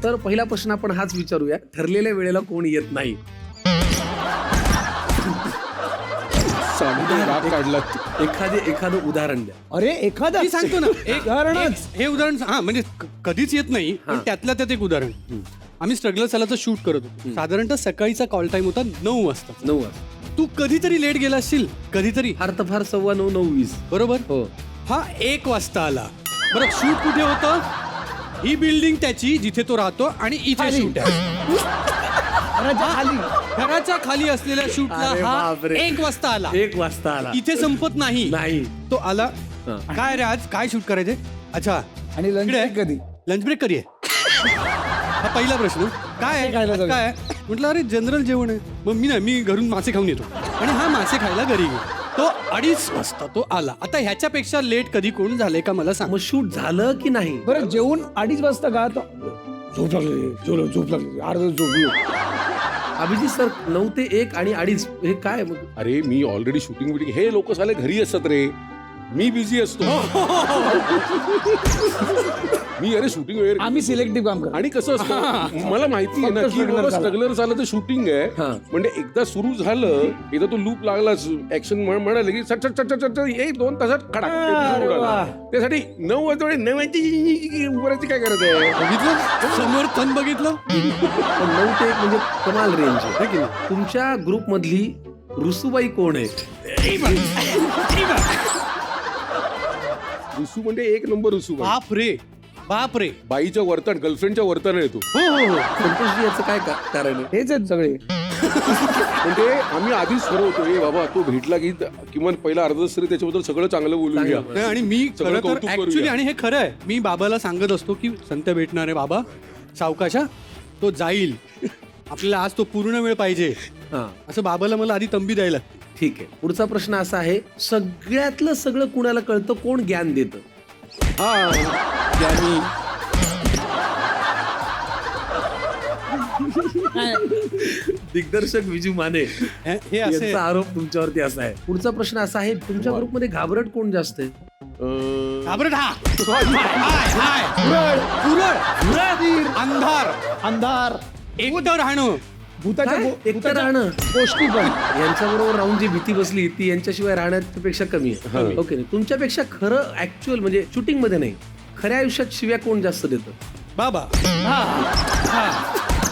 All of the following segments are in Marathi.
तर पहिला प्रश्न आपण हाच विचारूया, ठरलेल्या वेळेला कोण येत नाही? राग काढला. एखादं उदाहरण द्या. अरे एखादा मी सांगतो ना एक उदाहरणच. हे उदाहरण हा म्हणजे कधीच येत नाही पण त्यातल्या त्यात एक उदाहरण. आम्ही स्ट्रगलर सालाचं शूट करत होतो. साधारणतः सकाळीचा कॉल टाइम होता 9 वाजता. 9 वाजता. तू कधीतरी लेट गेला असशील, कधीतरी फार तर फार 9:15 9:20. बरोबर. हो. हा 1 वाजता आला. बरं शूट कुठे होतं? ही बिल्डिंग त्याची जिथे तो राहतो आणि इथे शूट आहे. घराच्या खाली असलेल्या अरे शूटला हा बापरे. 1 वाजता आला. 1 वाजता आला. इथे संपत नाही. नाही. तो आला. हा. काय रे आज काय शूट करायचे? अच्छा आणि लंच इकडे? कधी? लंच ब्रेक कधी आहे? हा पहिला प्रश्न. काय आहे? खायला जाऊया. काय आहे? म्हटलं अरे जनरल जेवण आहे. मग मी घरून मासे खाऊन येतो. आणि हा मासे खायला घरी गेला. तो 2:30 वाजता तो आला. आता ह्याच्यापेक्षा लेट कधी कोण झाले का मला सांग. मग शूट झालं की नाही? बरं जेवून 2:30 वाजता का झोप लागली अर्ध झोपलो. अभिजित सर 9 ते 1 आणि 2:30 हे काय मग? अरे मी ऑलरेडी शूटिंग बिटिंग, हे लोक साले घरी असतात रे, मी बिझी असतो. मी अरे शूटिंग वगैरे. आम्ही सिलेक्टिव्ह काम करतो. आणि कसं असतं मला माहिती आहे ना फक्त की struggler झालं. स्ट्रगलर झालं तर शूटिंग आहे. हा. म्हणजे एकदा सुरू झालं, एकदा तो लूप लागलाच, ऍक्शन म्हणाले की सट सट सट सट 1-2 तासात खडा. अरे वा. त्यासाठी 9 वाजता 9 उभरायची काय गरज आहे? बघितलं समोर तन बघितलं. पण 9 ते 1 म्हणजे कमाल रेंज आहे है की नाही? तुमच्या ग्रुप मधली रुसूबाई कोण आहे? रुसू म्हणजे 1 नंबर रुसू. बाप रे बाईच्या वर्तन, गर्लफ्रेंडच्या वर्तन येतो. संतोषजी याचं काय कारण आहे? हेच आहेत सगळे. म्हणजे आम्ही आधीच ठरवतो ए बाबा तो भेटला की किमान पहिला अर्धा तास तरी त्याच्याबद्दल सगळं चांगलं बोलून घ्या. नाही, आणि मी सगळं खरं तर कौतुक करूया. ऍक्च्युली आणि हे खरं आहे, मी बाबाला सांगत असतो की संत भेटणार आहे बाबा सावकाशा, तो जाईल, आपल्याला आज तो पूर्ण वेळ पाहिजे, हा, असं बाबाला मला आधी तंबी द्यायला. ठीक आहे. पुढचा प्रश्न असा आहे, सगळ्यातलं सगळं कुणाला कळतं, कोण ज्ञान देतं? हा ज्ञानी. दिग्दर्शक विजू माने हे असे यांचा आरोप तुमच्यावरती असा आहे. पुढचा प्रश्न असा आहे, तुमच्या ग्रुपमध्ये घाबरट कोण जास्त आहे? घाबरट हा पुरळ अंधार एकटं राहणं, भूताच्या काय? एकटं राहणं. गोष्टी पण. यांच्याबरोबर राहून जी भीती बसली ती यांच्याशिवाय राहण्यापेक्षा कमी आहे. ओके नाही, तुमच्यापेक्षा खरं ऍक्च्युअल म्हणजे शूटिंग मध्ये नाही, खऱ्या आयुष्यात शिव्या कोण जास्त देतं? बाबा.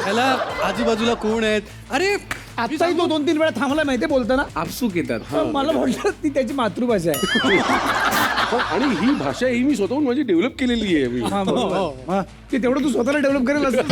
त्याला आजूबाजूला कोण आहेत? अरे आत्ताही तो 2-3 वेळा थांबला माहितीये बोलताना. आपसूक येतात. मला वाटलं ती त्याची मातृभाषा आहे. आणि ही भाषा ही मी स्वतःहून माझी डेव्हलप केलेली आहे मी. हा, बरोबर. हा, ते तेवढं तू स्वतःला डेव्हलप करेल असं.